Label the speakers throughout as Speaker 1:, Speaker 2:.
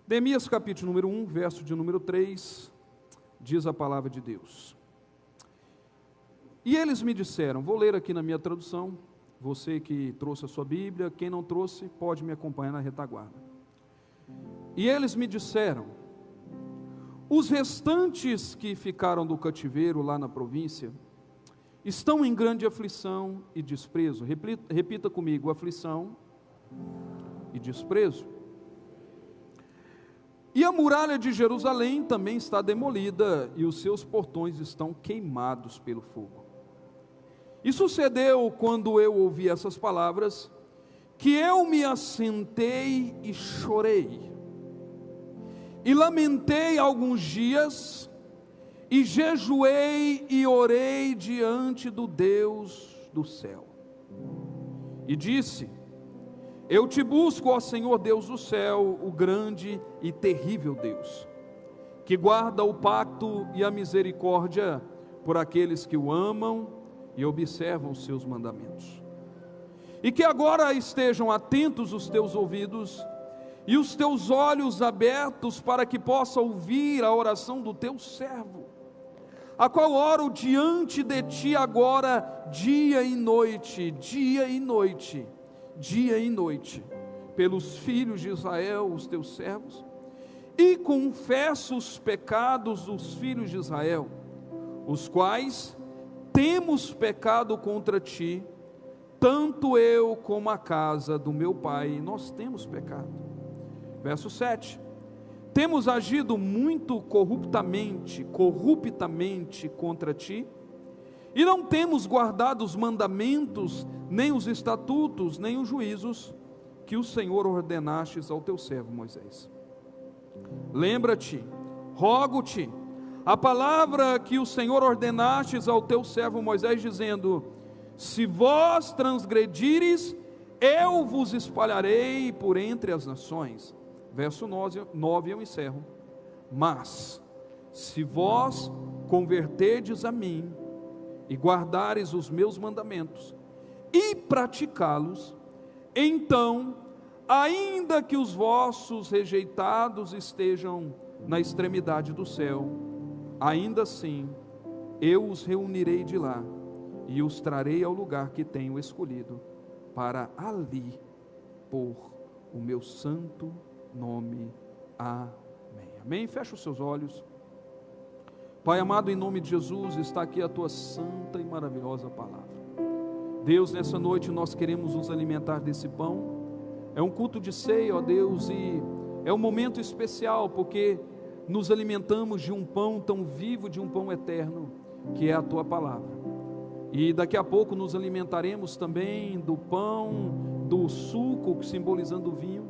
Speaker 1: Neemias capítulo número 1, verso de número 3, diz a palavra de Deus: E eles me disseram, vou ler aqui na minha tradução, você que trouxe a sua Bíblia, quem não trouxe, pode me acompanhar na retaguarda. E eles me disseram, os restantes que ficaram do cativeiro lá na província, estão em grande aflição e desprezo. Repita comigo, aflição e desprezo. E a muralha de Jerusalém também está demolida, e os seus portões estão queimados pelo fogo. E sucedeu, quando eu ouvi essas palavras, que eu me assentei e chorei, e lamentei alguns dias, e jejuei e orei diante do Deus do céu. E disse, eu te busco, ó Senhor Deus do céu, o grande e terrível Deus, que guarda o pacto e a misericórdia por aqueles que o amam e observam os seus mandamentos. E que agora estejam atentos os teus ouvidos e os teus olhos abertos, para que possa ouvir a oração do teu servo, a qual oro diante de ti agora, dia e noite, dia e noite, dia e noite, pelos filhos de Israel, os teus servos, e confesso os pecados dos filhos de Israel, os quais temos pecado contra ti, tanto eu como a casa do meu pai, nós temos pecado. Verso 7, temos agido muito corruptamente contra ti, e não temos guardado os mandamentos, nem os estatutos, nem os juízos, que o Senhor ordenastes ao teu servo Moisés. Lembra-te, rogo-te, a palavra que o Senhor ordenastes ao teu servo Moisés, dizendo, se vós transgredires, eu vos espalharei por entre as nações. Verso 9 eu encerro. Mas, se vós converterdes a mim, e guardares os meus mandamentos, e praticá-los, então, ainda que os vossos rejeitados estejam na extremidade do céu, ainda assim, eu os reunirei de lá, e os trarei ao lugar que tenho escolhido, para ali pôr o meu santo nome. Amém. Amém. Fecha os seus olhos. Pai amado, em nome de Jesus, está aqui a tua santa e maravilhosa palavra. Deus, nessa noite nós queremos nos alimentar desse pão. É um culto de ceia, ó Deus, e é um momento especial, porque nos alimentamos de um pão tão vivo, de um pão eterno, que é a tua palavra. E daqui a pouco nos alimentaremos também do pão, do suco, simbolizando o vinho.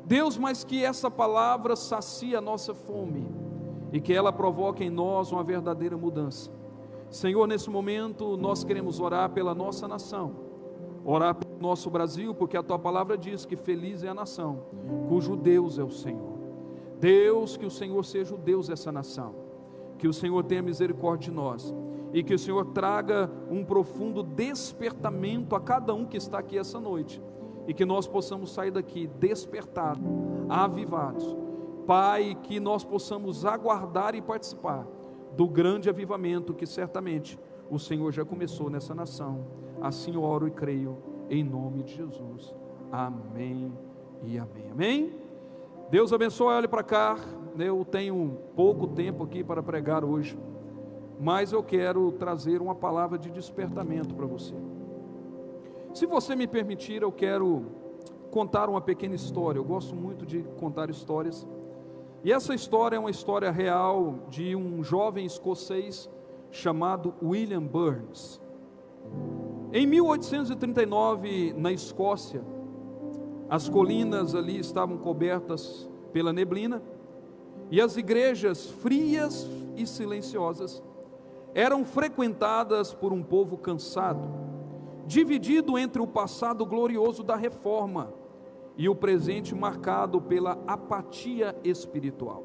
Speaker 1: Deus, mas que essa palavra sacie a nossa fome, e que ela provoque em nós uma verdadeira mudança. Senhor, nesse momento nós queremos orar pela nossa nação, orar pelo nosso Brasil, porque a tua palavra diz que feliz é a nação cujo Deus é o Senhor. Deus, que o Senhor seja o Deus dessa nação, que o Senhor tenha misericórdia de nós, e que o Senhor traga um profundo despertamento a cada um que está aqui essa noite, e que nós possamos sair daqui despertados, avivados, Pai, que nós possamos aguardar e participar do grande avivamento que certamente o Senhor já começou nessa nação. Assim oro e creio, em nome de Jesus. Amém e amém. Amém? Deus abençoe. Olhe para cá. Eu tenho pouco tempo aqui para pregar hoje, mas eu quero trazer uma palavra de despertamento para você. Se você me permitir, eu quero contar uma pequena história. Eu gosto muito de contar histórias, e essa história é uma história real de um jovem escocês chamado William Burns. Em 1839, na Escócia, as colinas ali estavam cobertas pela neblina, e as igrejas frias e silenciosas eram frequentadas por um povo cansado, dividido entre o passado glorioso da reforma e o presente marcado pela apatia espiritual.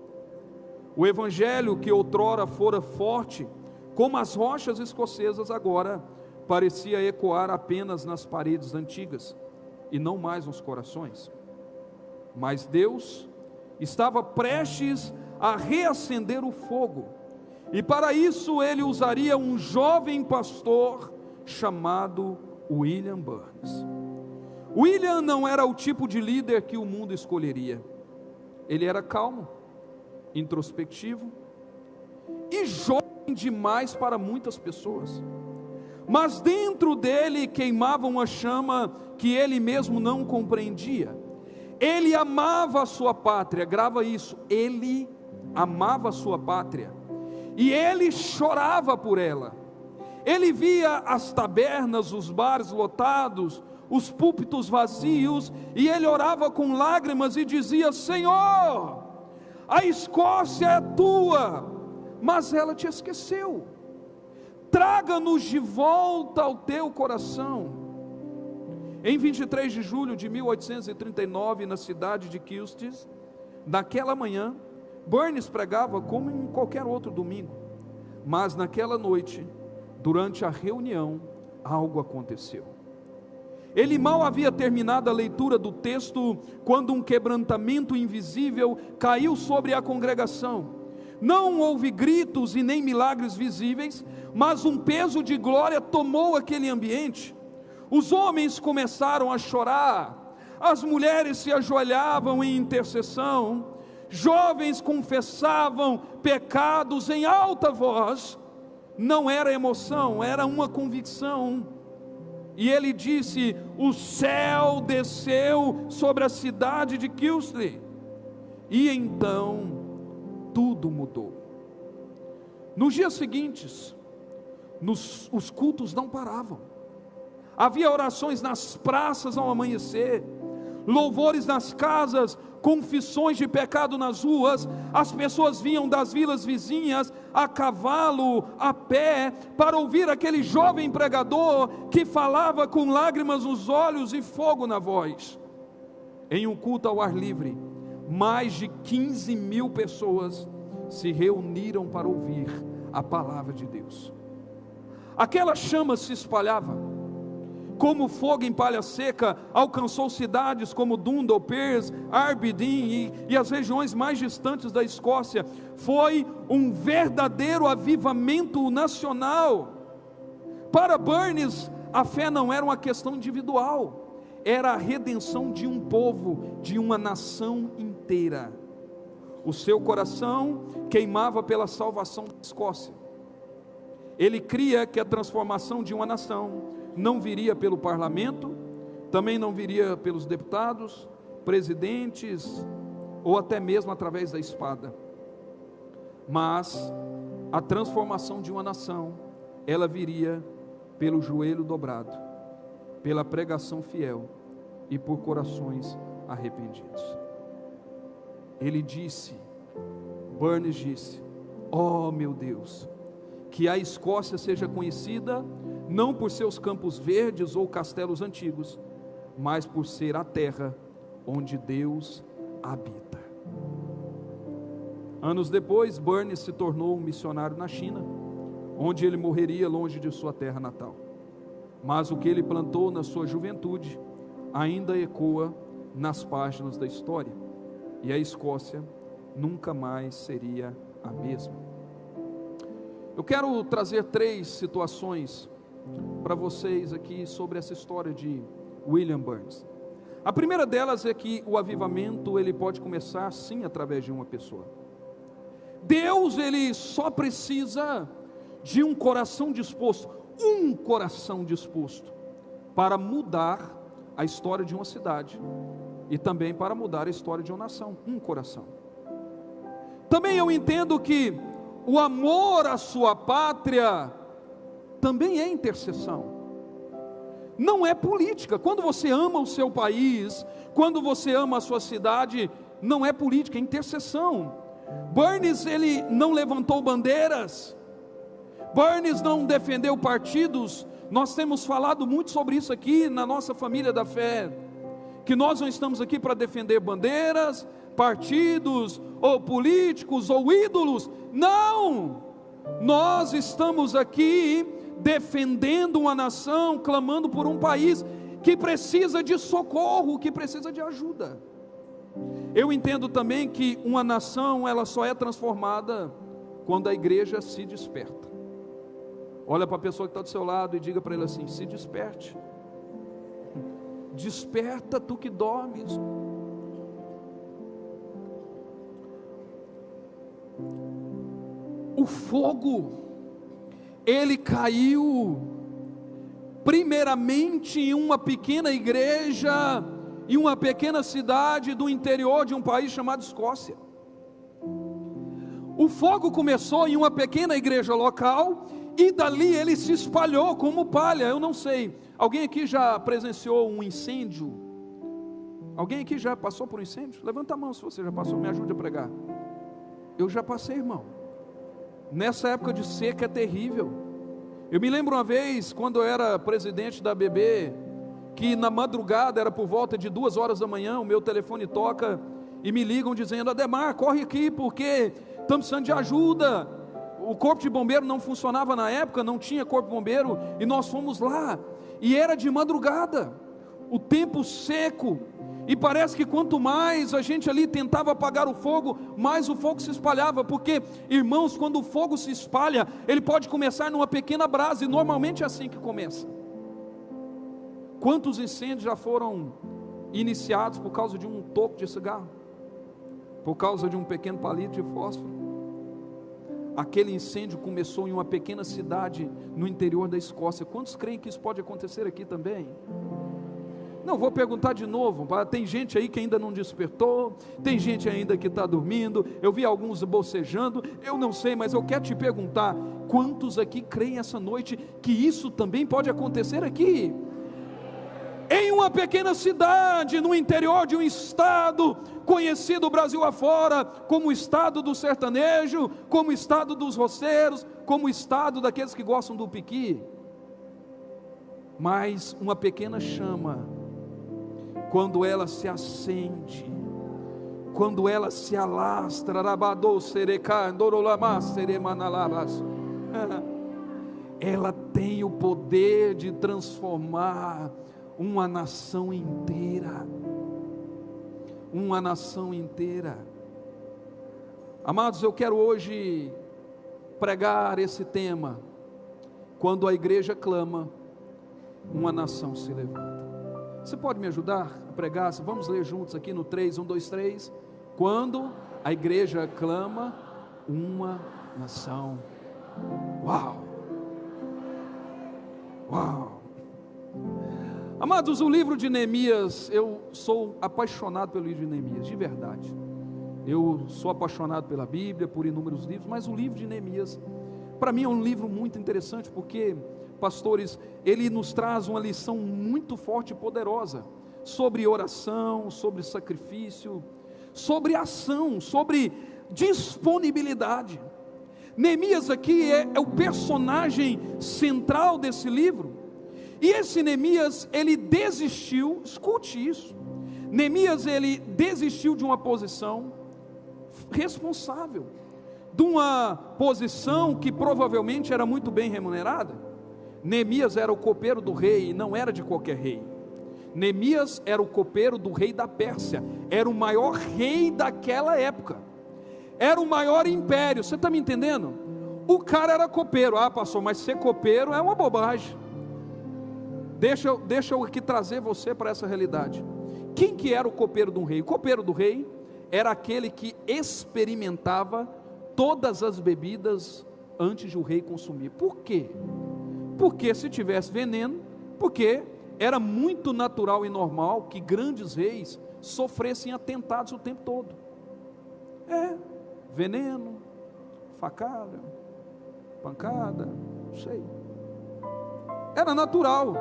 Speaker 1: O evangelho, que outrora fora forte como as rochas escocesas, agora parecia ecoar apenas nas paredes antigas e não mais nos corações. Mas Deus estava prestes a reacender o fogo, e para isso ele usaria um jovem pastor chamado William Burns. William não era o tipo de líder que o mundo escolheria. Ele era calmo, introspectivo e jovem demais para muitas pessoas, mas dentro dele queimava uma chama que ele mesmo não compreendia. Ele amava a sua pátria, grava isso, ele amava a sua pátria, e ele chorava por ela. Ele via as tabernas, os bares lotados, os púlpitos vazios, e ele orava com lágrimas e dizia: Senhor, a Escócia é tua, mas ela te esqueceu, traga-nos de volta ao teu coração. Em 23 de julho de 1839, na cidade de Kilstis, naquela manhã, Burns pregava como em qualquer outro domingo, mas naquela noite, durante a reunião, algo aconteceu. Ele mal havia terminado a leitura do texto, quando um quebrantamento invisível caiu sobre a congregação. Não houve gritos e nem milagres visíveis, mas um peso de glória tomou aquele ambiente. Os homens começaram a chorar, as mulheres se ajoelhavam em intercessão, jovens confessavam pecados em alta voz. Não era emoção, era uma convicção. E ele disse: o céu desceu sobre a cidade de Kilstley. E então tudo mudou. Nos dias seguintes, os cultos não paravam. Havia orações nas praças ao amanhecer, louvores nas casas, confissões de pecado nas ruas. As pessoas vinham das vilas vizinhas a cavalo, a pé, para ouvir aquele jovem pregador que falava com lágrimas nos olhos e fogo na voz. Em um culto ao ar livre, mais de 15.000 pessoas se reuniram para ouvir a palavra de Deus. Aquela chama se espalhava como fogo em palha seca, alcançou cidades como Dundalk, Pearse, Aberdeen e as regiões mais distantes da Escócia. Foi um verdadeiro avivamento nacional. Para Burns, a fé não era uma questão individual, era a redenção de um povo, de uma nação inteira. O seu coração queimava pela salvação da Escócia. Ele cria que a transformação de uma nação não viria pelo parlamento, também não viria pelos deputados, presidentes, ou até mesmo através da espada, mas a transformação de uma nação, ela viria pelo joelho dobrado, pela pregação fiel e por corações arrependidos. Ele disse, Burns disse: oh meu Deus, que a Escócia seja conhecida não por seus campos verdes ou castelos antigos, mas por ser a terra onde Deus habita. Anos depois, Burns se tornou um missionário na China, onde ele morreria longe de sua terra natal. Mas o que ele plantou na sua juventude ainda ecoa nas páginas da história, e a Escócia nunca mais seria a mesma. Eu quero trazer 3 situações para vocês aqui sobre essa história de William Burns. A primeira delas é que o avivamento, ele pode começar sim através de uma pessoa. Deus, ele só precisa de um coração disposto para mudar a história de uma cidade e também para mudar a história de uma nação. Um coração. Também eu entendo que o amor à sua pátria também é intercessão, não é política. Quando você ama o seu país, quando você ama a sua cidade, não é política, é intercessão. Burns, ele não levantou bandeiras, Burns não defendeu partidos. Nós temos falado muito sobre isso aqui na nossa família da fé, que nós não estamos aqui para defender bandeiras, partidos, ou políticos, ou ídolos. Não, nós estamos aqui defendendo uma nação, clamando por um país que precisa de socorro, que precisa de ajuda. Eu entendo também que uma nação, ela só é transformada quando a igreja se desperta. Olha para a pessoa que está do seu lado e diga para ele assim: se desperte. Desperta, tu que dormes. O fogo, ele caiu primeiramente em uma pequena igreja, em uma pequena cidade do interior de um país chamado Escócia. O fogo começou em uma pequena igreja local, e dali ele se espalhou como palha. Eu não sei, alguém aqui já presenciou um incêndio? Alguém aqui já passou por um incêndio? Levanta a mão se você já passou, me ajude a pregar. Eu já passei, irmão. Nessa época de seca é terrível. Eu me lembro uma vez, quando eu era presidente da ABB, que na madrugada, era por volta de 2 horas da manhã, o meu telefone toca e me ligam dizendo: Ademar, corre aqui porque estamos precisando de ajuda. O corpo de bombeiro não funcionava na época, não tinha corpo de bombeiro, e nós fomos lá, e era de madrugada, o tempo seco, e parece que quanto mais a gente ali tentava apagar o fogo, mais o fogo se espalhava, porque, irmãos, quando o fogo se espalha, ele pode começar numa pequena brasa, e normalmente é assim que começa. Quantos incêndios já foram iniciados por causa de um toco de cigarro? Por causa de um pequeno palito de fósforo? Aquele incêndio começou em uma pequena cidade no interior da Escócia. Quantos creem que isso pode acontecer aqui também? Não, vou perguntar de novo. Tem gente aí que ainda não despertou, tem gente ainda que está dormindo, eu vi alguns bocejando, eu não sei, mas eu quero te perguntar: quantos aqui creem essa noite que isso também pode acontecer aqui? Em uma pequena cidade, no interior de um estado, conhecido Brasil afora, como o estado do sertanejo, como o estado dos roceiros, como o estado daqueles que gostam do piqui. Mas uma pequena chama, quando ela se acende, quando ela se alastra, ela tem o poder de transformar uma nação inteira. Uma nação inteira. Amados, eu quero hoje pregar esse tema: quando a igreja clama, uma nação se levanta. Você pode me ajudar a pregar? Vamos ler juntos aqui no 3, 1, 2, 3. Quando a igreja clama, uma nação. Uau! Uau! Amados, o livro de Neemias, eu sou apaixonado pelo livro de Neemias, de verdade. Eu sou apaixonado pela Bíblia, por inúmeros livros, mas o livro de Neemias, para mim é um livro muito interessante, porque, pastores, ele nos traz uma lição muito forte e poderosa, sobre oração, sobre sacrifício, sobre ação, sobre disponibilidade. Neemias aqui é o personagem central desse livro. E esse Neemias, ele desistiu, escute isso, Neemias, ele desistiu de uma posição responsável, de uma posição que provavelmente era muito bem remunerada. Neemias era o copeiro do rei, e não era de qualquer rei. Neemias era o copeiro do rei da Pérsia, era o maior rei daquela época, era o maior império. Você está me entendendo? O cara era copeiro. Pastor, mas ser copeiro é uma bobagem. Deixa eu aqui trazer você para essa realidade. Quem que era o copeiro de um rei? O copeiro do rei era aquele que experimentava todas as bebidas antes de o rei consumir. Por quê? Porque se tivesse veneno, porque era muito natural e normal que grandes reis sofressem atentados o tempo todo. Veneno, facada, pancada, não sei. Era natural.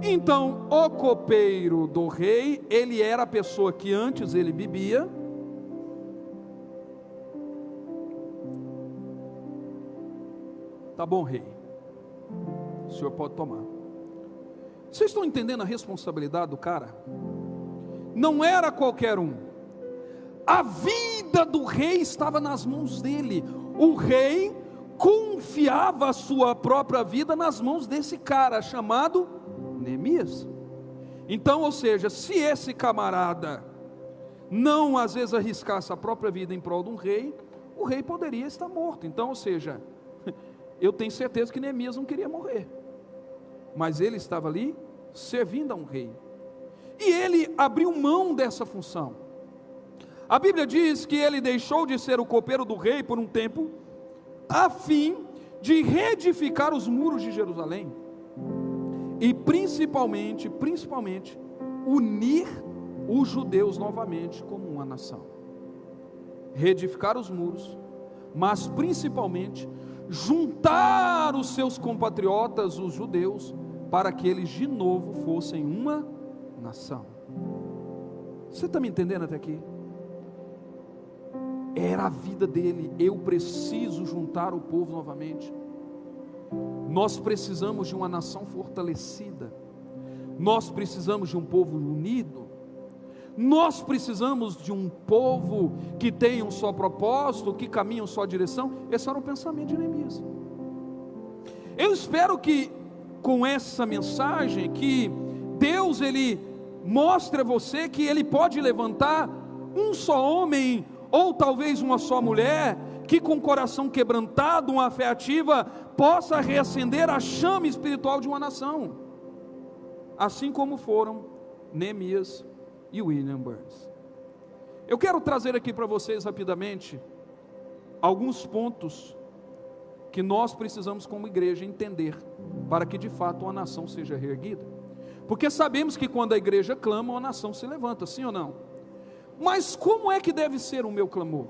Speaker 1: Então, o copeiro do rei, ele era a pessoa que antes ele bebia, tá bom, rei, o senhor pode tomar. Vocês estão entendendo a responsabilidade do cara? Não era qualquer um. A vida do rei estava nas mãos dele. O rei confiava a sua própria vida nas mãos desse cara chamado Neemias. Então, ou seja, se esse camarada não às vezes arriscasse a própria vida em prol de um rei, o rei poderia estar morto. Então, ou seja, eu tenho certeza que Neemias não queria morrer, mas ele estava ali servindo a um rei, e ele abriu mão dessa função. A Bíblia diz que ele deixou de ser o copeiro do rei por um tempo, a fim de reedificar os muros de Jerusalém, e principalmente, unir os judeus novamente como uma nação. Reedificar os muros, mas principalmente juntar os seus compatriotas, os judeus, para que eles de novo fossem uma nação. Você está me entendendo até aqui? Era a vida dele. Eu preciso juntar o povo novamente. Nós precisamos de uma nação fortalecida, nós precisamos de um povo unido, nós precisamos de um povo que tenha um só propósito, que caminhe em só direção. Esse era o pensamento de Neemias. Eu espero que com essa mensagem, que Deus ele mostre a você que ele pode levantar um só homem, ou talvez uma só mulher, que com o coração quebrantado, uma fé ativa, possa reacender a chama espiritual de uma nação, assim como foram Neemias e William Burns. Eu quero trazer aqui para vocês rapidamente alguns pontos que nós precisamos como igreja entender, para que de fato uma nação seja reerguida, porque sabemos que quando a igreja clama, uma nação se levanta, sim ou não? Mas como é que deve ser o meu clamor?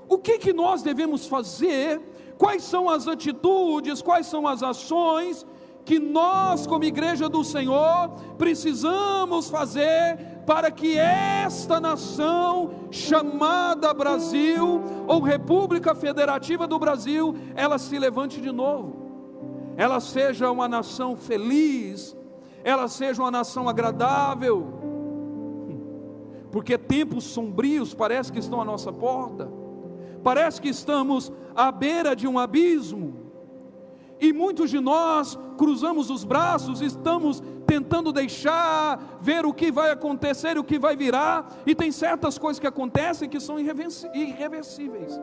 Speaker 1: O que nós devemos fazer? Quais são as atitudes, quais são as ações que nós como igreja do Senhor precisamos fazer para que esta nação chamada Brasil, ou República Federativa do Brasil, ela se levante de novo, ela seja uma nação feliz, ela seja uma nação agradável, porque tempos sombrios parece que estão à nossa porta, parece que estamos à beira de um abismo, e muitos de nós cruzamos os braços, estamos tentando deixar ver o que vai acontecer, o que vai virar, e tem certas coisas que acontecem que são irreversíveis.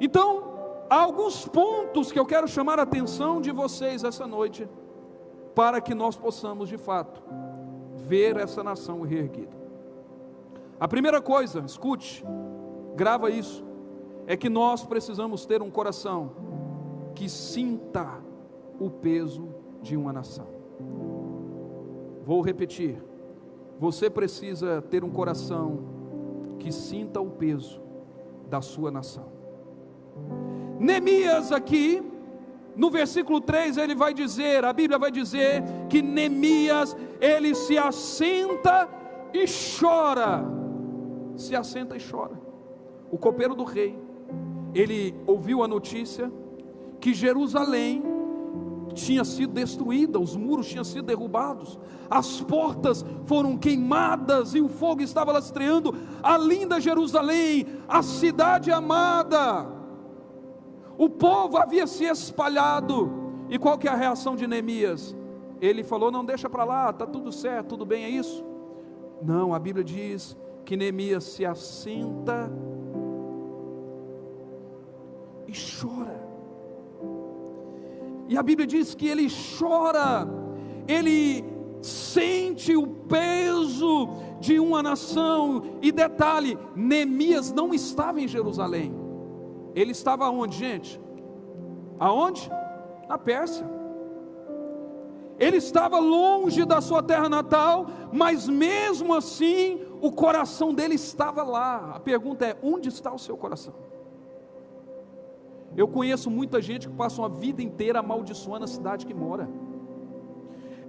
Speaker 1: Então, há alguns pontos que eu quero chamar a atenção de vocês essa noite, para que nós possamos de fato ver essa nação reerguida. A primeira coisa, escute, grava isso, é que nós precisamos ter um coração que sinta o peso de uma nação. Vou repetir, você precisa ter um coração que sinta o peso da sua nação. Neemias aqui, no versículo 3, ele vai dizer, a Bíblia vai dizer, que Neemias, ele se assenta e chora, se assenta e chora. O copeiro do rei, ele ouviu a notícia que Jerusalém tinha sido destruída, os muros tinham sido derrubados, as portas foram queimadas e o fogo estava lastreando a linda Jerusalém, a cidade amada. O povo havia se espalhado, e qual que é a reação de Neemias? Ele falou: não, deixa para lá, está tudo certo, tudo bem, é isso? Não, a Bíblia diz que Neemias se assenta e chora. E a Bíblia diz que ele chora, ele sente o peso de uma nação. E detalhe, Neemias não estava em Jerusalém, ele estava onde, gente? Aonde? Na Pérsia. Ele estava longe da sua terra natal, mas mesmo assim, o coração dele estava lá. A pergunta é: onde está o seu coração? Eu conheço muita gente que passa uma vida inteira amaldiçoando a cidade que mora.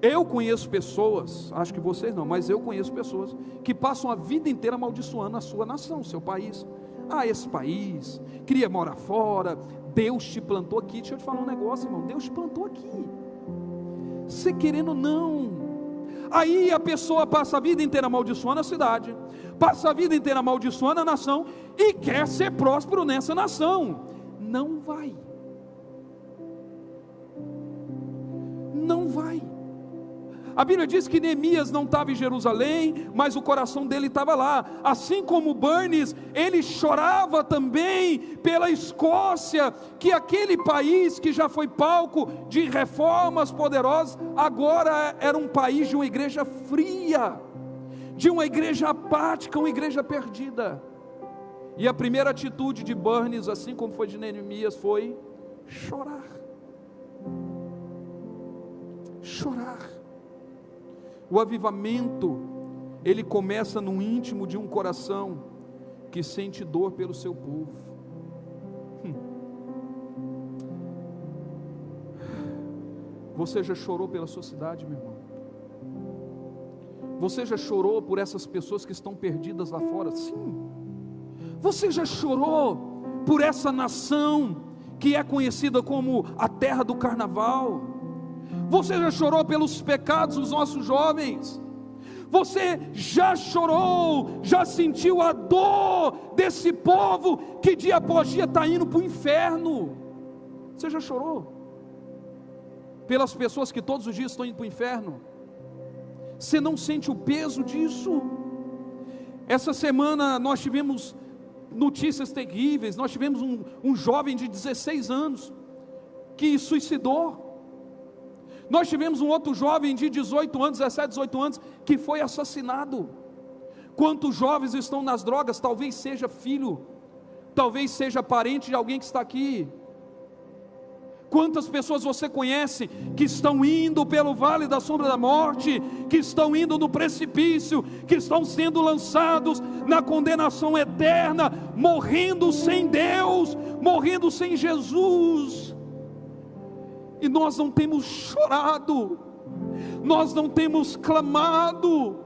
Speaker 1: Eu conheço pessoas, acho que vocês não, mas eu conheço pessoas que passam a vida inteira amaldiçoando a sua nação, o seu país. Ah, esse país, queria morar fora, Deus te plantou aqui. Deixa eu te falar um negócio, irmão, Deus te plantou aqui, você querendo ou não. Aí a pessoa passa a vida inteira amaldiçoando a cidade, passa a vida inteira amaldiçoando a nação, e quer ser próspero nessa nação. Não vai, não vai. A Bíblia diz que Neemias não estava em Jerusalém, mas o coração dele estava lá. Assim como Burns, ele chorava também pela Escócia, que aquele país que já foi palco de reformas poderosas, agora era um país de uma igreja fria, de uma igreja apática, uma igreja perdida. E a primeira atitude de Burns, assim como foi de Neemias, foi chorar. Chorar. O avivamento, ele começa no íntimo de um coração que sente dor pelo seu povo. Você já chorou pela sua cidade, meu irmão? Você já chorou por essas pessoas que estão perdidas lá fora? Sim. Você já chorou por essa nação que é conhecida como a terra do carnaval? Você já chorou pelos pecados dos nossos jovens? Você já chorou, já sentiu a dor desse povo que dia após dia está indo para o inferno? Você já chorou pelas pessoas que todos os dias estão indo para o inferno? Você não sente o peso disso? Essa semana nós tivemos notícias terríveis. Nós tivemos um jovem de 16 anos que suicidou. Nós tivemos um outro jovem de 18 anos, 17, 18 anos, que foi assassinado. Quantos jovens estão nas drogas? Talvez seja filho, talvez seja parente de alguém que está aqui. Quantas pessoas você conhece que estão indo pelo vale da sombra da morte, que estão indo no precipício, que estão sendo lançados na condenação eterna, morrendo sem Deus, morrendo sem Jesus? E nós não temos chorado, nós não temos clamado.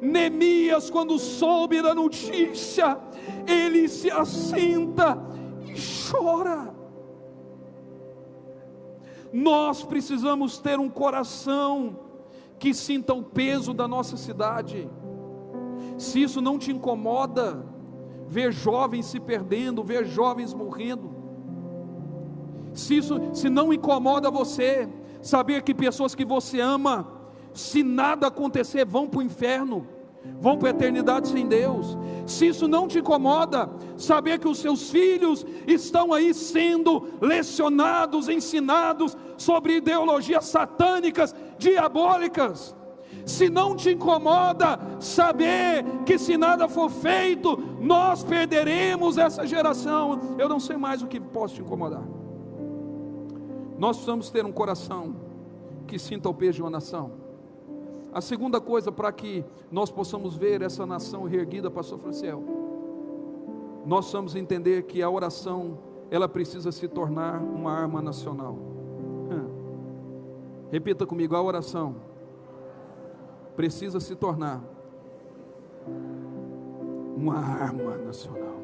Speaker 1: Neemias, quando soube da notícia, ele se assenta e chora. Nós precisamos ter um coração que sinta o peso da nossa cidade. Se isso não te incomoda, ver jovens se perdendo, ver jovens morrendo, se não incomoda você, saber que pessoas que você ama, se nada acontecer, vão para o inferno, vão para a eternidade sem Deus. Se isso não te incomoda, saber que os seus filhos estão aí sendo lecionados, ensinados sobre ideologias satânicas, diabólicas. Se não te incomoda saber que se nada for feito, nós perderemos essa geração, eu não sei mais o que posso te incomodar. Nós precisamos ter um coração que sinta o peso de uma nação. A segunda coisa, para que nós possamos ver essa nação reerguida, pastor Franciel, nós precisamos entender que a oração, ela precisa se tornar uma arma nacional. Repita comigo: a oração precisa se tornar uma arma nacional.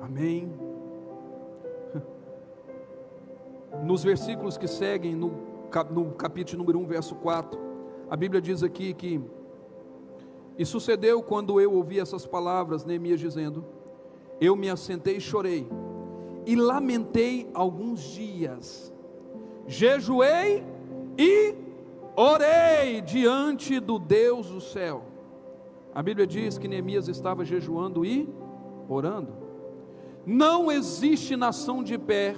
Speaker 1: Amém? Nos versículos que seguem, no capítulo número 1, verso 4, a Bíblia diz aqui que: e sucedeu quando eu ouvi essas palavras, Neemias dizendo, eu me assentei e chorei, e lamentei alguns dias, jejuei e orei diante do Deus do céu. A Bíblia diz que Neemias estava jejuando e orando. Não existe nação de pé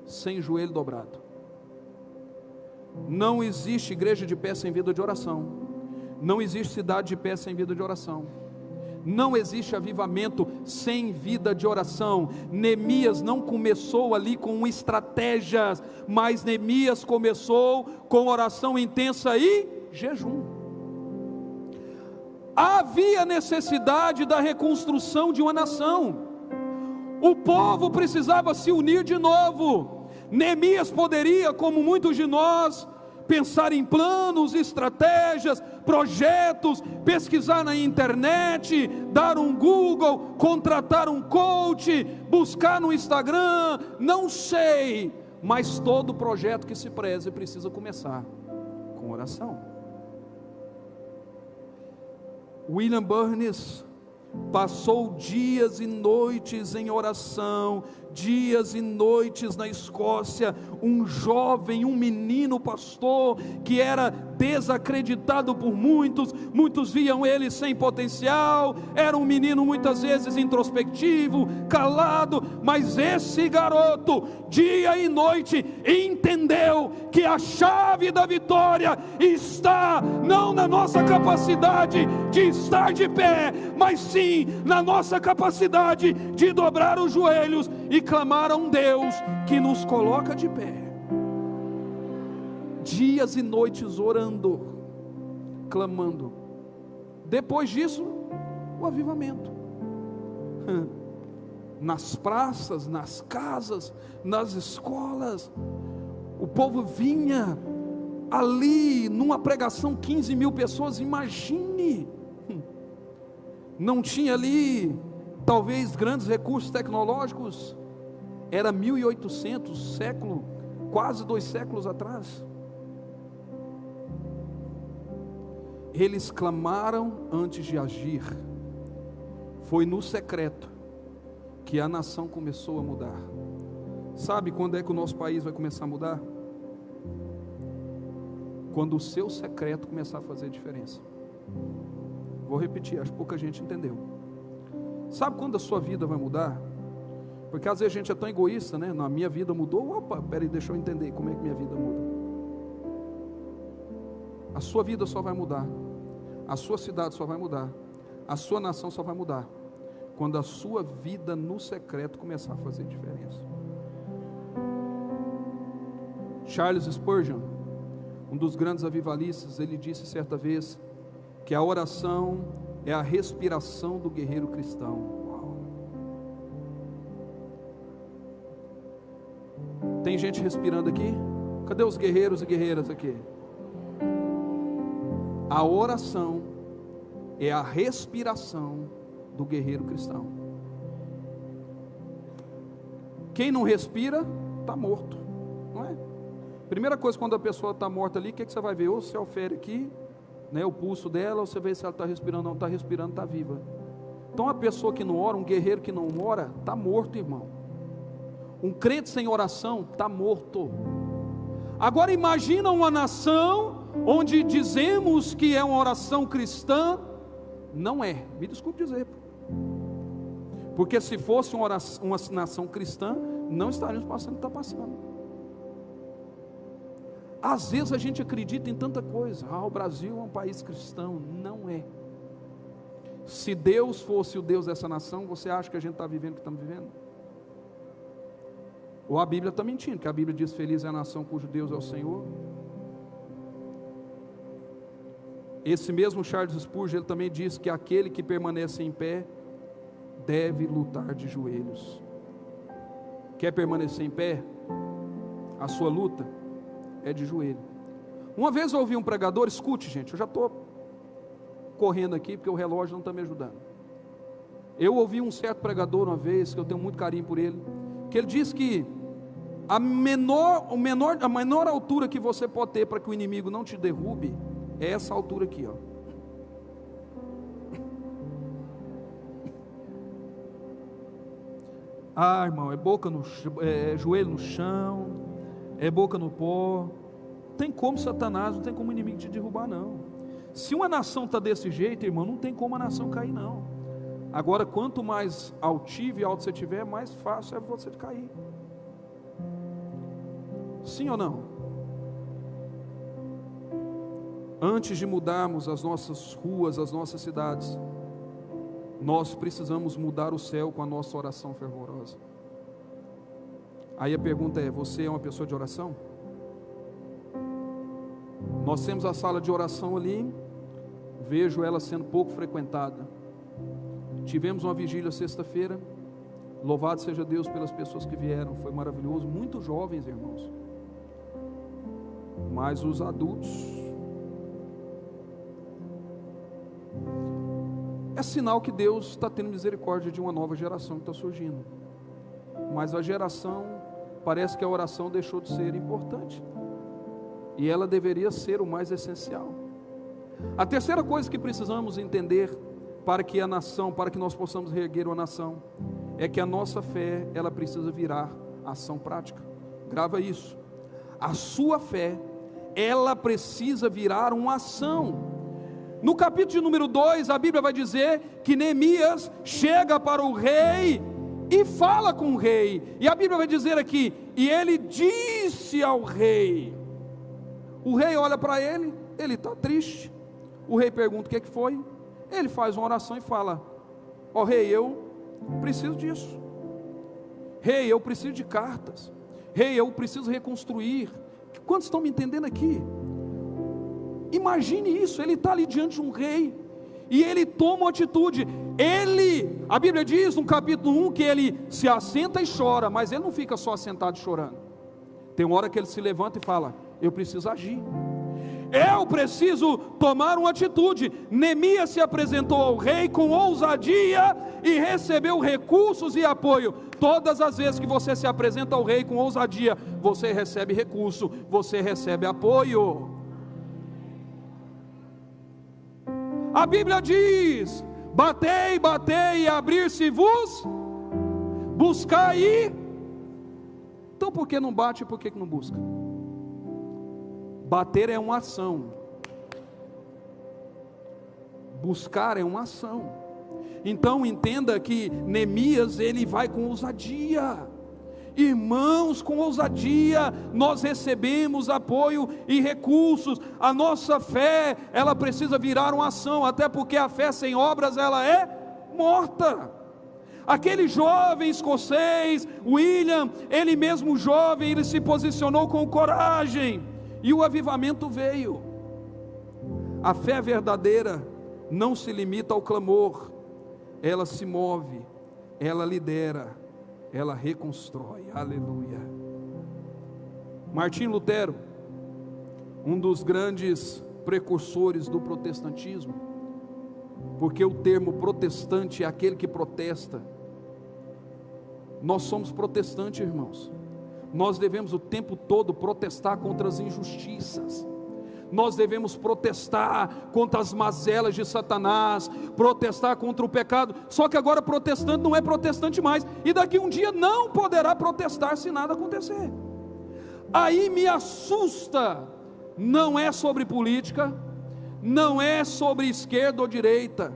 Speaker 1: sem joelho dobrado. Não existe igreja de pé sem vida de oração. Não existe cidade de pé sem vida de oração. Não existe avivamento sem vida de oração. Neemias não começou ali com estratégias, mas Neemias começou com oração intensa e jejum. Havia necessidade da reconstrução de uma nação. O povo precisava se unir de novo. Neemias poderia, como muitos de nós, pensar em planos, estratégias, projetos, pesquisar na internet, dar um Google, contratar um coach, buscar no Instagram, não sei, mas todo projeto que se preze precisa começar com oração. William Burns, passou dias e noites em oração, dias e noites na Escócia, um jovem, um menino pastor, que era desacreditado por muitos, muitos viam ele sem potencial, era um menino muitas vezes introspectivo, calado, mas esse garoto, dia e noite, entendeu que a chave da vitória está não na nossa capacidade de estar de pé, mas sim na nossa capacidade de dobrar os joelhos e clamar a um Deus que nos coloca de pé. Dias e noites orando, clamando. Depois disso, o avivamento. Nas praças, nas casas, nas escolas, o povo vinha ali numa pregação, 15 mil pessoas, imagine. Não tinha ali talvez grandes recursos tecnológicos, era 1800, século, quase 2 séculos atrás. Eles clamaram antes de agir. Foi no secreto que a nação começou a mudar. Sabe quando é que o nosso país vai começar a mudar? Quando o seu secreto começar a fazer diferença. Vou repetir, acho que pouca gente entendeu. Sabe quando a sua vida vai mudar? Porque às vezes a gente é tão egoísta, né? Na minha vida mudou, opa, peraí, deixa eu entender como é que minha vida muda. A sua vida só vai mudar, a sua cidade só vai mudar, a sua nação só vai mudar, quando a sua vida no secreto começar a fazer diferença. Charles Spurgeon, um dos grandes avivalistas, ele disse certa vez que a oração é a respiração do guerreiro cristão. Tem gente respirando aqui? Cadê os guerreiros e guerreiras aqui? A oração é a respiração do guerreiro cristão. Quem não respira, está morto, não é? Primeira coisa, quando a pessoa está morta ali, o que você vai ver? Ou você ofere aqui, né, o pulso dela, ou você vê se ela está respirando. Não está respirando, está viva. Então a pessoa que não ora, um guerreiro que não ora, está morto, irmão. Um crente sem oração está morto. Agora imagina uma nação onde dizemos que é uma oração cristã. Não é, me desculpe dizer, porque se fosse uma nação cristã, não estaríamos passando o que está passando. Às vezes a gente acredita em tanta coisa. O Brasil é um país cristão. Não é. Se Deus fosse o Deus dessa nação, você acha que a gente está vivendo o que estamos vivendo? Ou a Bíblia está mentindo, que a Bíblia diz: feliz é a nação cujo Deus é o Senhor. Esse mesmo Charles Spurgeon, ele também diz que aquele que permanece em pé deve lutar de joelhos. Quer permanecer em pé? A sua luta é de joelho. Uma vez eu ouvi um pregador, escute gente, eu já estou correndo aqui porque o relógio não está me ajudando. Eu ouvi um certo pregador uma vez, que eu tenho muito carinho por ele, que ele diz que a menor altura que você pode ter para que o inimigo não te derrube é essa altura aqui, ó. Ah, irmão, é joelho no chão, é boca no pó. Não tem como Satanás, não tem como o inimigo te derrubar, não. Se uma nação está desse jeito, irmão, não tem como a nação cair, não. Agora, quanto mais altivo e alto você tiver, mais fácil é você cair. Sim ou não? Antes de mudarmos as nossas ruas, as nossas cidades, nós precisamos mudar o céu com a nossa oração fervorosa. Aí a pergunta é: você é uma pessoa de oração? Nós temos a sala de oração ali, vejo ela sendo pouco frequentada. Tivemos uma vigília sexta-feira, louvado seja Deus pelas pessoas que vieram, foi maravilhoso, muito jovens, irmãos. Mas os adultos, é sinal que Deus está tendo misericórdia de uma nova geração que está surgindo. Mas a geração, parece que a oração deixou de ser importante, e ela deveria ser o mais essencial. A terceira coisa que precisamos entender para que a nação, para que nós possamos reerguer uma nação, é que a nossa fé, ela precisa virar ação prática. Grava isso. A sua fé, ela precisa virar uma ação. No capítulo de número 2, a Bíblia vai dizer que Neemias chega para o rei e fala com o rei. E a Bíblia vai dizer aqui, e ele disse ao rei. O rei olha para ele está triste. O rei pergunta o que foi. Ele faz uma oração e fala: ó rei, eu preciso disso. Rei, eu preciso de cartas. Rei, eu preciso reconstruir. Quantos estão me entendendo aqui? Imagine isso, ele está ali diante de um rei, e ele toma uma atitude. A Bíblia diz no capítulo 1, que ele se assenta e chora, mas ele não fica só sentado chorando. Tem uma hora que ele se levanta e fala: eu preciso agir, eu preciso tomar uma atitude. Neemias se apresentou ao rei com ousadia e recebeu recursos e apoio. Todas as vezes que você se apresenta ao rei com ousadia, você recebe recurso, você recebe apoio. A Bíblia diz: batei, batei e abrir-se-vos, buscai e... Então por que não bate e por que não busca? Bater é uma ação, buscar é uma ação. Então entenda que Neemias, ele vai com ousadia. Irmãos, com ousadia nós recebemos apoio e recursos. A nossa fé, ela precisa virar uma ação, até porque a fé sem obras, ela é morta. Aquele jovem escocês, William, ele mesmo jovem, ele se posicionou com coragem, e o avivamento veio. A fé verdadeira não se limita ao clamor, ela se move, ela lidera, ela reconstrói. Aleluia. Martim Lutero, um dos grandes precursores do protestantismo, porque o termo protestante é aquele que protesta. Nós somos protestantes, irmãos. Nós devemos o tempo todo protestar contra as injustiças. Nós devemos protestar contra as mazelas de Satanás, protestar contra o pecado. Só que agora protestante não é protestante mais, e daqui um dia não poderá protestar se nada acontecer. Aí me assusta. Não é sobre política, não é sobre esquerda ou direita,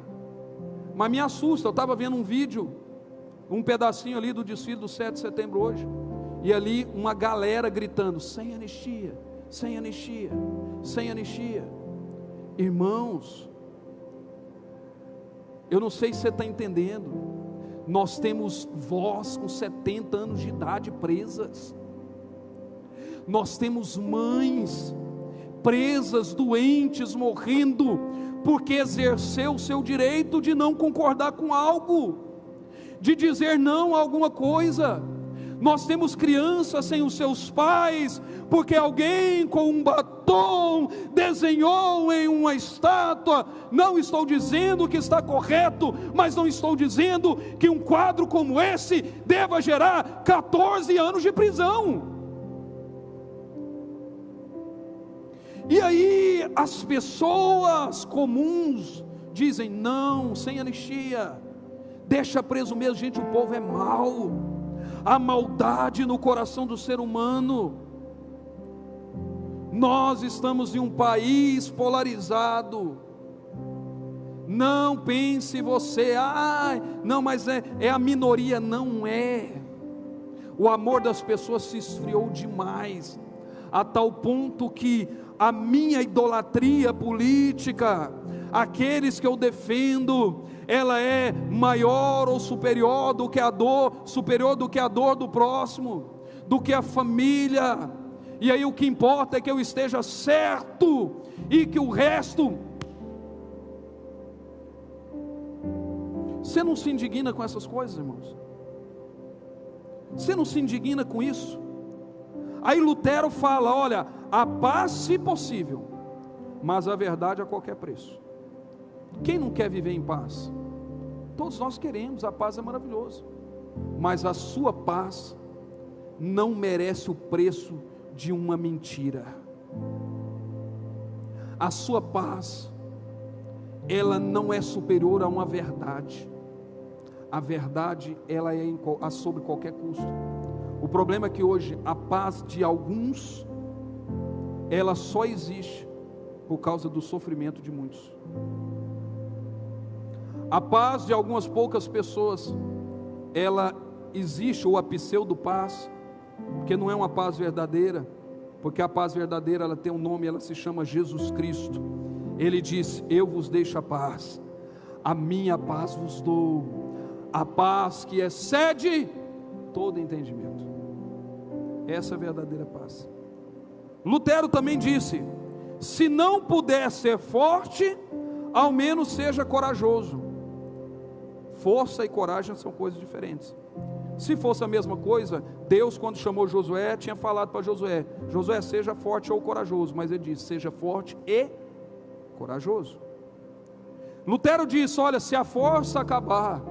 Speaker 1: mas me assusta. Eu estava vendo um vídeo, um pedacinho ali do desfile do 7 de setembro hoje, e ali uma galera gritando: sem anistia, sem anistia, sem anistia. Irmãos, eu não sei se você está entendendo, nós temos vós com 70 anos de idade presas, nós temos mães presas, doentes, morrendo, porque exerceu o seu direito de não concordar com algo, de dizer não a alguma coisa. Nós temos crianças sem os seus pais, porque alguém com um batom desenhou em uma estátua. Não estou dizendo que está correto, mas não estou dizendo que um quadro como esse deva gerar 14 anos de prisão. E aí as pessoas comuns dizem: não, sem anistia, deixa preso mesmo. Gente, o povo é mau, a maldade no coração do ser humano. Nós estamos em um país polarizado. Não pense você: não, mas é a minoria. Não é. O amor das pessoas se esfriou demais, a tal ponto que a minha idolatria política, aqueles que eu defendo, ela é maior ou superior do que a dor do próximo, do que a família. E aí o que importa é que eu esteja certo, e que o resto... Você não se indigna com essas coisas, irmãos? Você não se indigna com isso? Aí Lutero fala: olha, a paz se possível, mas a verdade a qualquer preço. Quem não quer viver em paz? Todos nós queremos, a paz é maravilhosa, mas a sua paz não merece o preço de uma mentira. A sua paz ela não é superior a uma verdade. A verdade, ela é sobre qualquer custo. O problema é que hoje a paz de alguns, ela só existe por causa do sofrimento de muitos. A paz de algumas poucas pessoas, ela existe, ou a pseudo-paz, porque não é uma paz verdadeira, porque a paz verdadeira, ela tem um nome, ela se chama Jesus Cristo. Ele disse: eu vos deixo a paz, a minha paz vos dou, a paz que excede todo entendimento. Essa é a verdadeira paz. Lutero também disse: se não puder ser forte, ao menos seja corajoso. Força e coragem são coisas diferentes. Se fosse a mesma coisa, Deus, quando chamou Josué, tinha falado para Josué: Josué, seja forte ou corajoso. Mas ele disse: seja forte e corajoso. Lutero disse: olha, se a força acabar,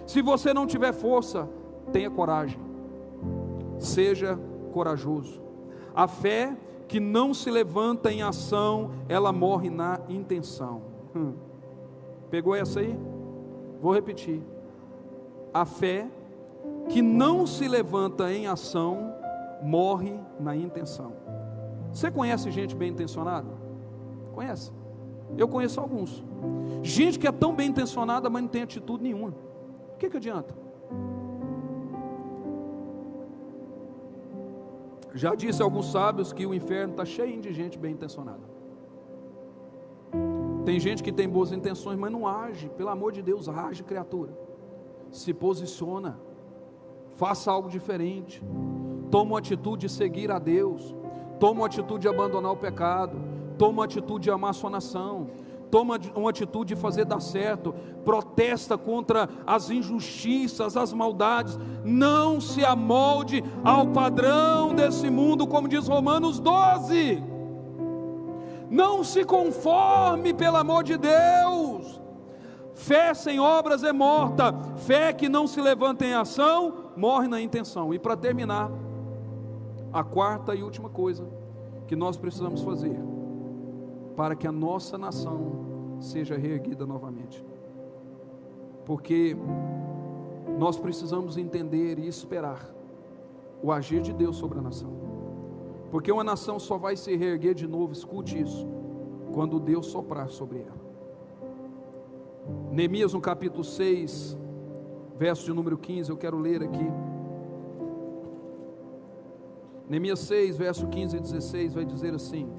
Speaker 1: se você não tiver força, tenha coragem, seja corajoso. A fé que não se levanta em ação, ela morre na intenção. Pegou essa aí? Vou repetir. A fé que não se levanta em ação, morre na intenção. Você conhece gente bem intencionada? Conhece? Eu conheço alguns. Gente que é tão bem intencionada, mas não tem atitude nenhuma. O que adianta? Já disse alguns sábios que o inferno está cheio de gente bem intencionada. Tem gente que tem boas intenções, mas não age. Pelo amor de Deus, age, criatura. Se posiciona. Faça algo diferente. Toma uma atitude de seguir a Deus. Toma uma atitude de abandonar o pecado. Toma uma atitude de amar a sua nação. Toma uma atitude de fazer dar certo. Protesta contra as injustiças, as maldades. Não se amolde ao padrão desse mundo, como diz Romanos 12. Não se conforme, pelo amor de Deus. Fé sem obras é morta. Fé que não se levanta em ação, morre na intenção. E para terminar, a quarta e última coisa que nós precisamos fazer para que a nossa nação seja reerguida novamente, porque nós precisamos entender e esperar o agir de Deus sobre a nação, porque uma nação só vai se reerguer de novo, escute isso, quando Deus soprar sobre ela. Neemias no capítulo 6, verso de número 15, eu quero ler aqui. Neemias 6, verso 15 e 16 vai dizer assim: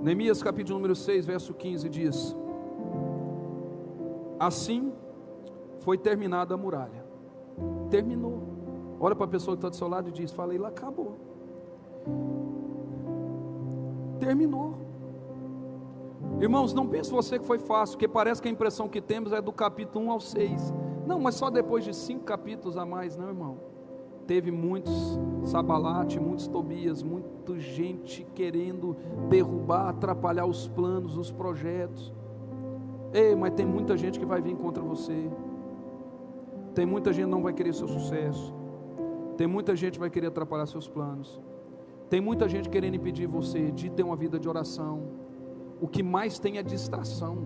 Speaker 1: Neemias capítulo número 6, verso 15 diz: assim foi terminada a muralha. Terminou. Olha para a pessoa que está do seu lado e diz: falei lá, acabou. Terminou. Irmãos, não pense você que foi fácil, porque parece que a impressão que temos é do capítulo 1 ao 6. Não, mas só depois de 5 capítulos a mais, não, irmão. Teve muitos Sabalate, muitos Tobias, muita gente querendo derrubar, atrapalhar os planos, os projetos. Ei, mas tem muita gente que vai vir contra você. Tem muita gente que não vai querer seu sucesso. Tem muita gente que vai querer atrapalhar seus planos. Tem muita gente querendo impedir você de ter uma vida de oração. O que mais tem é distração.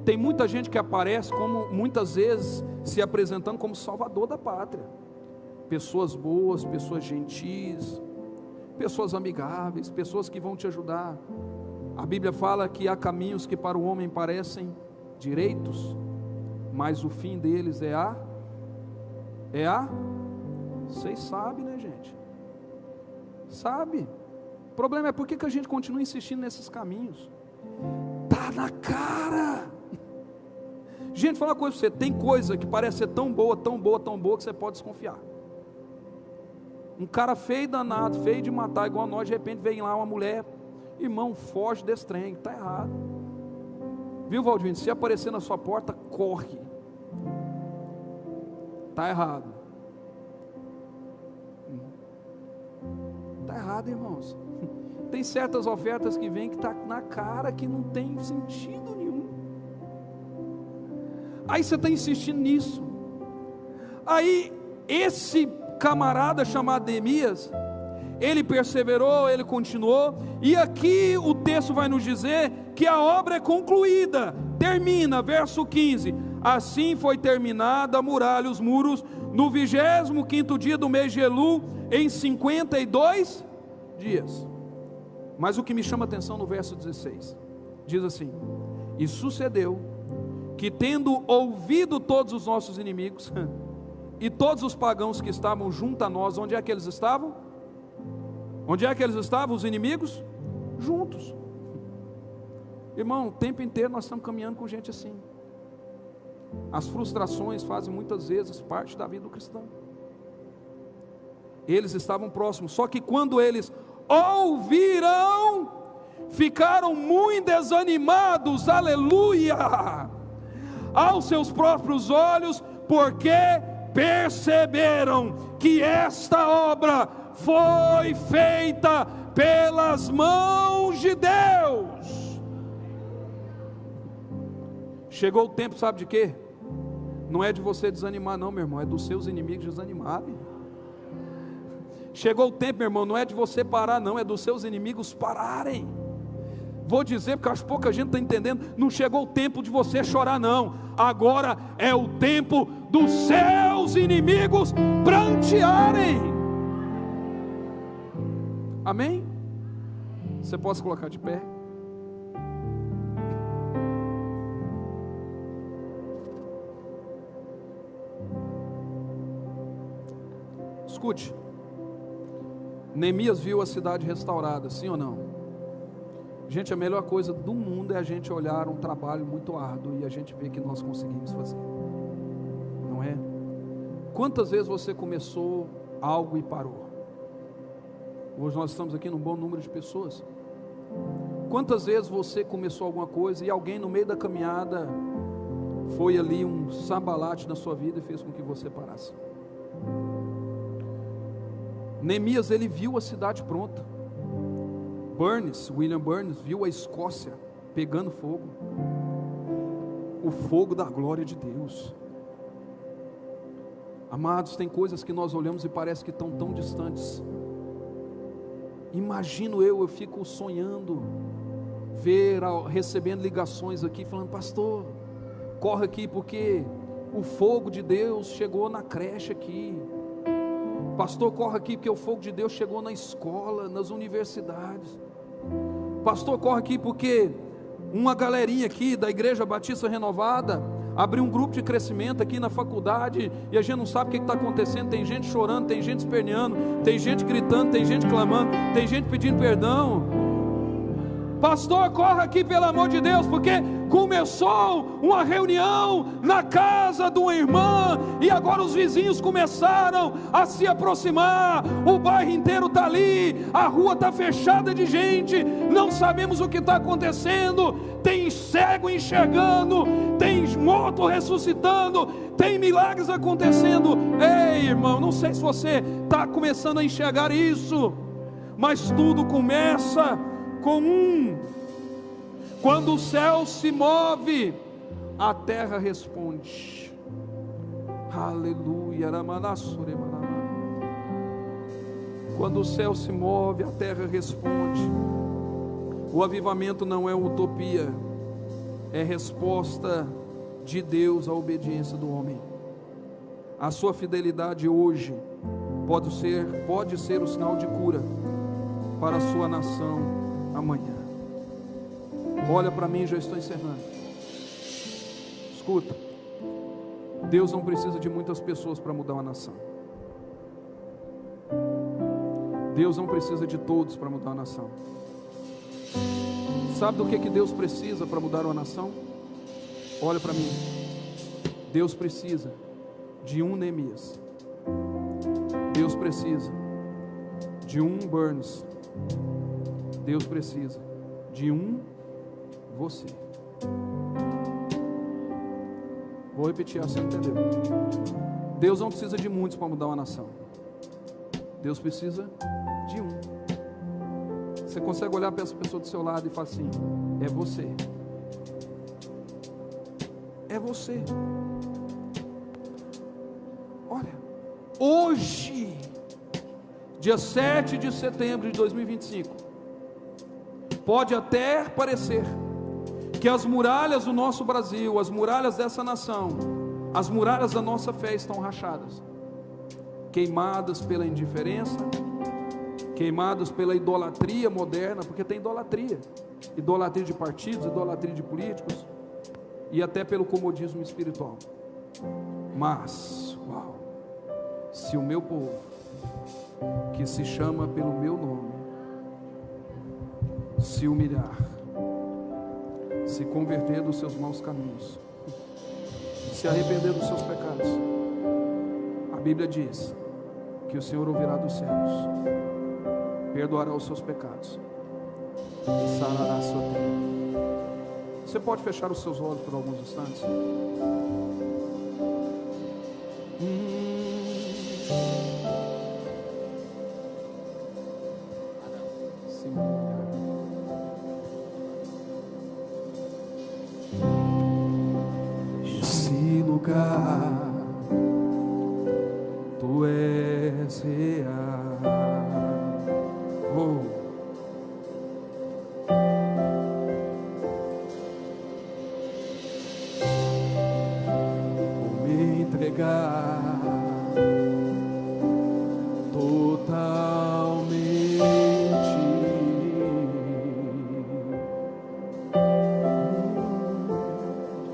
Speaker 1: Tem muita gente que aparece como, muitas vezes, se apresentando como salvador da pátria. Pessoas boas, pessoas gentis, pessoas amigáveis, pessoas que vão te ajudar. A Bíblia fala que há caminhos que para o homem parecem direitos, mas o fim deles vocês sabem, né, gente? Sabe? O problema é por que a gente continua insistindo nesses caminhos? Tá na cara. Gente, fala uma coisa para você: tem coisa que parece ser tão boa, tão boa, tão boa, que você pode desconfiar. Um cara feio danado, feio de matar, igual a nós, de repente vem lá uma mulher, irmão, foge desse trem, está errado. Viu, Valdinho? Se aparecer na sua porta, corre. Está errado. Está errado, irmãos. Tem certas ofertas que vêm que está na cara, que não tem sentido nenhum. Aí você está insistindo nisso. Aí esse camarada chamado Neemias, ele perseverou, ele continuou, e aqui o texto vai nos dizer que a obra é concluída, termina, verso 15: assim foi terminada a muralha, os muros, no 25º dia do mês de Elul, em 52 dias. Mas o que me chama a atenção no verso 16, diz assim: e sucedeu que, tendo ouvido todos os nossos inimigos e todos os pagãos que estavam junto a nós, onde é que eles estavam? Onde é que eles estavam, os inimigos? Juntos. Irmão, o tempo inteiro nós estamos caminhando com gente assim. As frustrações fazem muitas vezes parte da vida do cristão. Eles estavam próximos, só que quando eles ouviram, ficaram muito desanimados, aleluia, aos seus próprios olhos, porque perceberam que esta obra foi feita pelas mãos de Deus. Chegou o tempo, sabe de quê? Não é de você desanimar não, meu irmão, é dos seus inimigos desanimarem. Chegou o tempo, meu irmão, não é de você parar não, é dos seus inimigos pararem. Vou dizer, porque acho que pouca gente está entendendo. Não chegou o tempo de você chorar não, agora é o tempo dos seus inimigos prantearem. Amém? Você pode se colocar de pé? Escute, Neemias viu a cidade restaurada, sim ou não? Gente, a melhor coisa do mundo é a gente olhar um trabalho muito árduo e a gente ver que nós conseguimos fazer, não é? Quantas vezes você começou algo e parou? Hoje nós estamos aqui num bom número de pessoas. Quantas vezes você começou alguma coisa e alguém no meio da caminhada foi ali um sambalate na sua vida e fez com que você parasse? Neemias, ele viu a cidade pronta. William Burns viu a Escócia pegando fogo, o fogo da glória de Deus. Amados, tem coisas que nós olhamos e parece que estão tão distantes. Imagino eu fico sonhando, recebendo ligações aqui, falando: pastor, corre aqui porque o fogo de Deus chegou na creche aqui. Pastor, corre aqui porque o fogo de Deus chegou na escola, nas universidades. Pastor, corre aqui porque uma galerinha aqui da Igreja Batista Renovada abriu um grupo de crescimento aqui na faculdade e a gente não sabe o que está acontecendo. Tem gente chorando, tem gente esperneando, tem gente gritando, tem gente clamando, tem gente pedindo perdão. Pastor, corre aqui pelo amor de Deus, porque começou uma reunião na casa de uma irmã e agora os vizinhos começaram a se aproximar, o bairro inteiro está ali, a rua está fechada de gente, não sabemos o que está acontecendo, tem cego enxergando, tem morto ressuscitando, tem milagres acontecendo. Ei, irmão, não sei se você está começando a enxergar isso, mas tudo começa com quando o céu se move, a terra responde. Aleluia. Quando o céu se move, a terra responde. O avivamento não é uma utopia, é resposta de Deus à obediência do homem. A sua fidelidade hoje pode ser o sinal de cura para a sua nação amanhã. Olha para mim, já estou encerrando. Escuta, Deus não precisa de muitas pessoas para mudar uma nação. Deus não precisa de todos para mudar uma nação. Sabe do que Deus precisa para mudar uma nação? Olha para mim. Deus precisa de um Neemias. Deus precisa de um Burns. Deus precisa de um você. Vou repetir, você entendeu? Deus não precisa de muitos para mudar uma nação. Deus precisa de um. Você consegue olhar para essa pessoa do seu lado e falar assim: é você. É você. Olha, hoje dia 7 de setembro de 2025, pode até parecer que as muralhas do nosso Brasil, as muralhas dessa nação, as muralhas da nossa fé estão rachadas, queimadas pela indiferença, queimadas pela idolatria moderna, porque tem idolatria de partidos, idolatria de políticos, e até pelo comodismo espiritual. Mas, uau, se o meu povo, que se chama pelo meu nome, se humilhar, se converter dos seus maus caminhos, se arrepender dos seus pecados, a Bíblia diz que o Senhor ouvirá dos céus, perdoará os seus pecados e sarará a sua terra. Você pode fechar os seus olhos por alguns instantes? Esse lugar, tu és real. Oh. Totalmente.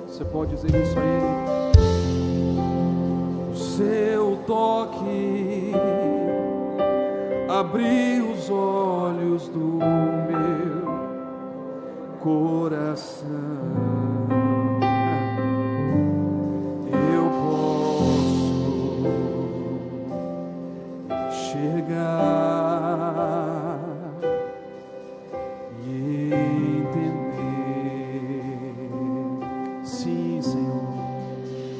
Speaker 1: Você pode dizer isso a Ele? O seu toque abriu os olhos do meu coração. E entender, sim, Senhor,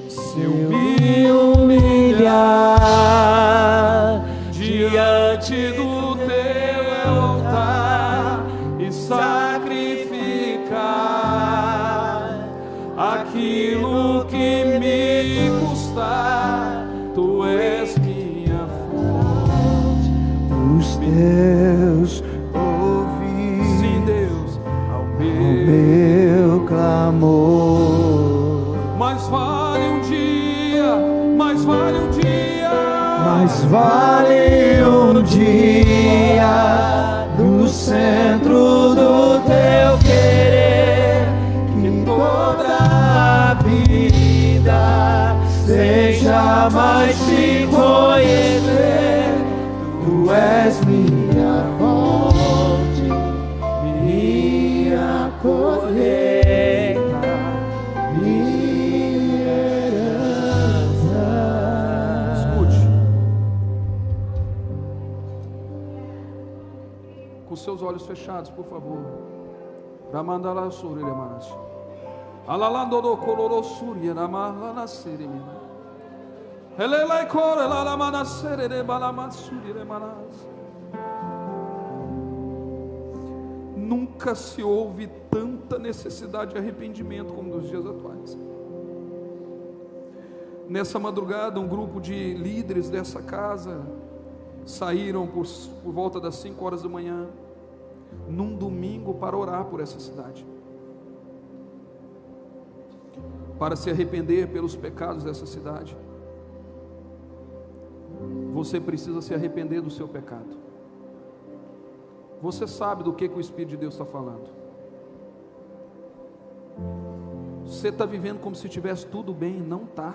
Speaker 1: se eu me humilhar diante do teu altar e sacrificar aquilo que me custar, tu és minha fonte, os teus ouvidos, sim, Deus, ao meu clamor. Mas vale um dia, mais vale um dia, mais vale um dia no centro do teu querer, que toda a vida seja mais te conhecer. Tu és minha fonte, minha colheita, minha herança. Escute, com seus olhos fechados, por favor. Ramandala surire manas. Alalando do coloro surire ramala seremina. Helelai kore la la manas serere balaman surire manas. Nunca se houve tanta necessidade de arrependimento como nos dias atuais. Nessa madrugada, um grupo de líderes dessa casa saíram por volta das 5 horas da manhã, num domingo, para orar por essa cidade, para se arrepender pelos pecados dessa cidade. Você precisa se arrepender do seu pecado. Você sabe do que o Espírito de Deus está falando. Você está vivendo como se tivesse tudo bem, não está.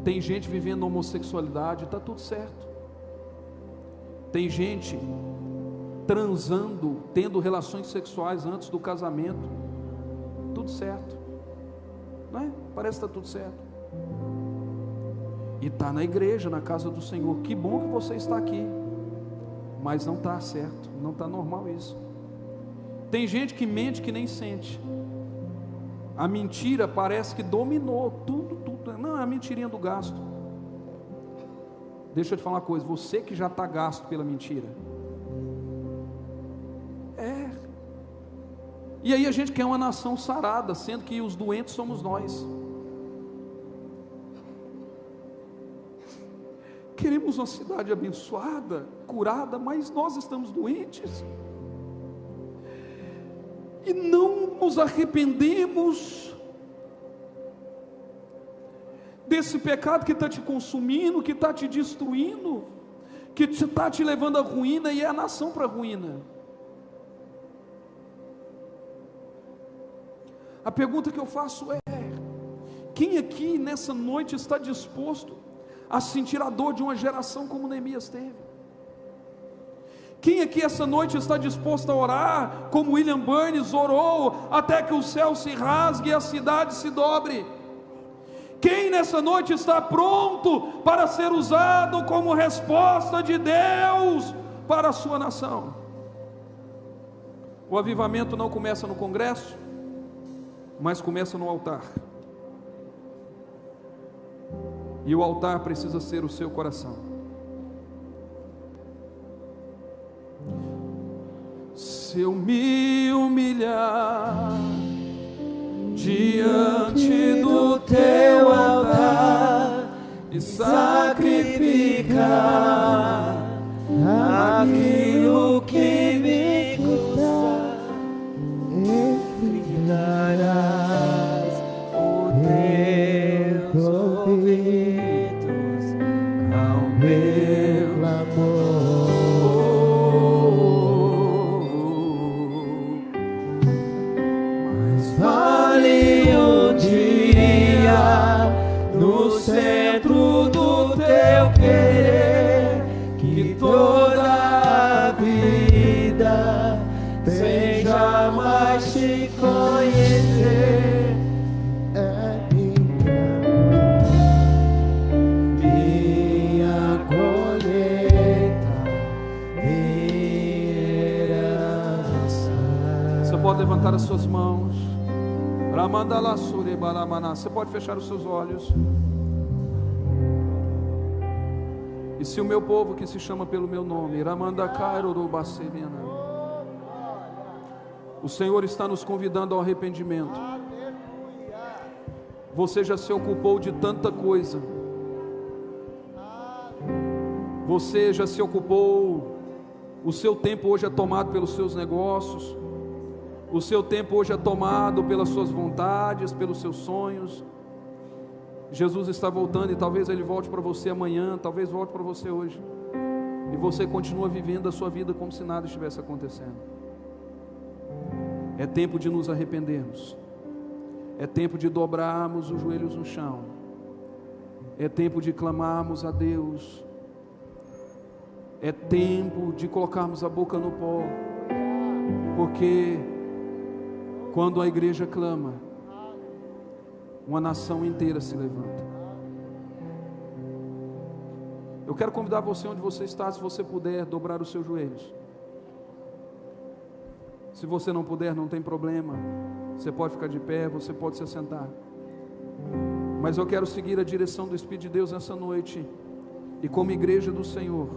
Speaker 1: Tem gente vivendo homossexualidade, está tudo certo. Tem gente transando, tendo relações sexuais antes do casamento, tudo certo, não é? Parece que está tudo certo. E está na igreja, na casa do Senhor. Que bom que você está aqui, mas não está certo, não está normal isso. Tem gente que mente que nem sente. A mentira parece que dominou tudo. Não, é a mentirinha do gasto. Deixa eu te falar uma coisa, você que já está gasto pela mentira. E aí a gente quer uma nação sarada, sendo que os doentes somos nós. Queremos temos uma cidade abençoada, curada, mas nós estamos doentes. E não nos arrependemos desse pecado que está te consumindo, que está te destruindo, que está te levando à ruína e é a nação para a ruína. A pergunta que eu faço é: quem aqui nessa noite está disposto a sentir a dor de uma geração como Neemias teve? Quem aqui essa noite está disposto a orar como William Burns orou, até que o céu se rasgue e a cidade se dobre? Quem nessa noite está pronto para ser usado como resposta de Deus para a sua nação? O avivamento não começa no congresso, mas começa no altar. E o altar precisa ser o seu coração. Se eu me humilhar diante do teu altar e sacrificar aquilo que me custa, inclinarás os teus ouvidos ao meu amor. Mas vale um dia no centro do teu querer, que toda a vida sem jamais te conhecer. É minha colheita, minha herança. Você pode levantar as suas mãos. Você pode fechar os seus olhos. E se o meu povo que se chama pelo meu nome, o Senhor está nos convidando ao arrependimento. Você já se ocupou de tanta coisa. Você já se ocupou. O seu tempo hoje é tomado pelos seus negócios. O seu tempo hoje é tomado pelas suas vontades, pelos seus sonhos. Jesus está voltando e talvez Ele volte para você amanhã, talvez volte para você hoje. E você continua vivendo a sua vida como se nada estivesse acontecendo. É tempo de nos arrependermos. É tempo de dobrarmos os joelhos no chão. É tempo de clamarmos a Deus. É tempo de colocarmos a boca no pó. Porque quando a igreja clama, uma nação inteira se levanta. Eu quero convidar você onde você está, se você puder, dobrar os seus joelhos. Se você não puder, não tem problema. Você pode ficar de pé, você pode se assentar. Mas eu quero seguir a direção do Espírito de Deus nessa noite. E como igreja do Senhor,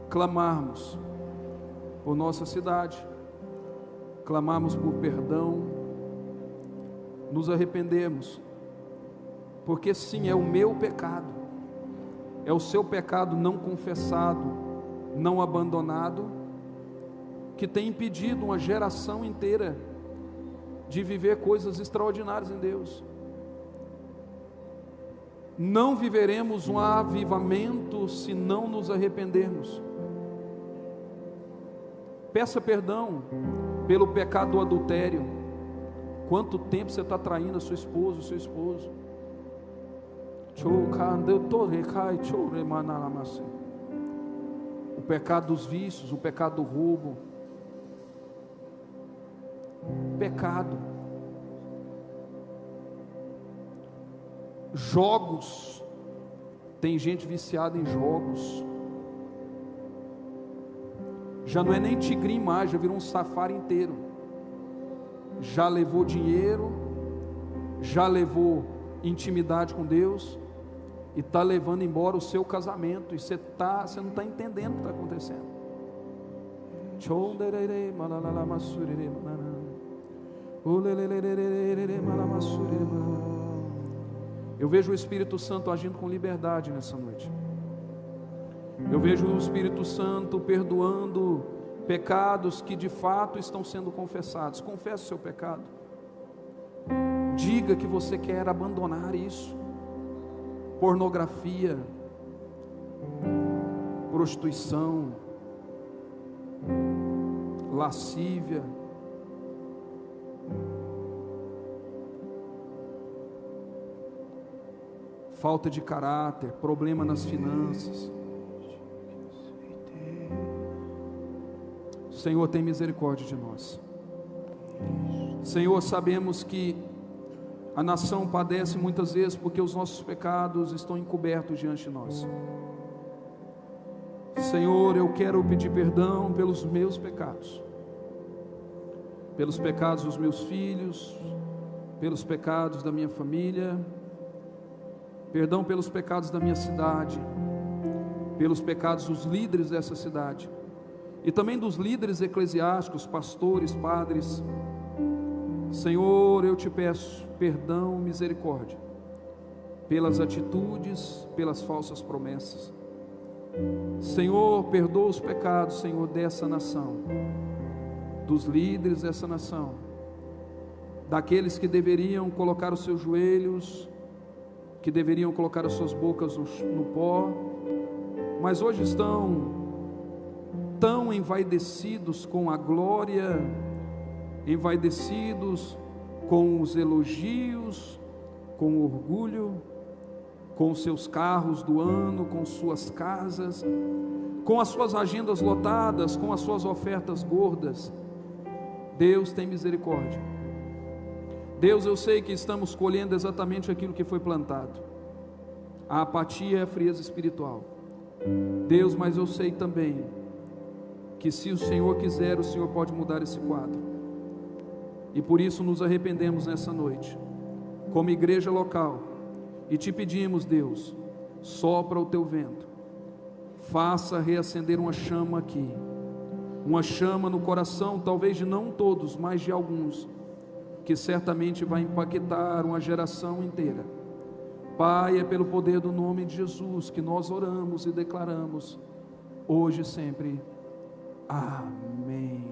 Speaker 1: clamarmos por nossa cidade, clamarmos por perdão, nos arrependemos, porque sim, é o meu pecado, é o seu pecado não confessado, não abandonado, que tem impedido uma geração inteira de viver coisas extraordinárias em Deus. Não viveremos um avivamento se não nos arrependermos. Peça perdão pelo pecado do adultério. Quanto tempo você está traindo a sua esposa, o seu esposo? O pecado dos vícios, o pecado do roubo. Pecado. Jogos. Tem gente viciada em jogos. Já não é nem tigrinho mais, já virou um safari inteiro. Já levou dinheiro, já levou intimidade com Deus, e está levando embora o seu casamento, e você não está entendendo o que está acontecendo. Eu vejo o Espírito Santo agindo com liberdade nessa noite. Eu vejo o Espírito Santo perdoando pecados que de fato estão sendo confessados. Confesse o seu pecado. Diga que você quer abandonar isso. Pornografia, prostituição, lascívia, falta de caráter, problema nas finanças. Senhor, tem misericórdia de nós. Senhor, sabemos que a nação padece muitas vezes porque os nossos pecados estão encobertos diante de nós. Senhor, eu quero pedir perdão pelos meus pecados, pelos pecados dos meus filhos, pelos pecados da minha família, perdão pelos pecados da minha cidade, pelos pecados dos líderes dessa cidade, e também dos líderes eclesiásticos, pastores, padres. Senhor, eu te peço perdão, misericórdia, pelas atitudes, pelas falsas promessas. Senhor, perdoa os pecados, Senhor, dessa nação, dos líderes dessa nação, daqueles que deveriam colocar os seus joelhos, que deveriam colocar as suas bocas no pó, mas hoje estão tão envaidecidos com a glória, envaidecidos com os elogios, com o orgulho, com os seus carros do ano, com suas casas, com as suas agendas lotadas, com as suas ofertas gordas. Deus tem misericórdia. Deus, eu sei que estamos colhendo exatamente aquilo que foi plantado, a apatia e a frieza espiritual. Deus, mas eu sei também que se o Senhor quiser, o Senhor pode mudar esse quadro, e por isso nos arrependemos nessa noite, como igreja local, e te pedimos, Deus, sopra o teu vento, faça reacender uma chama aqui, uma chama no coração, talvez de não todos, mas de alguns, que certamente vai impactar uma geração inteira. Pai, é pelo poder do nome de Jesus que nós oramos e declaramos, hoje e sempre. Amém.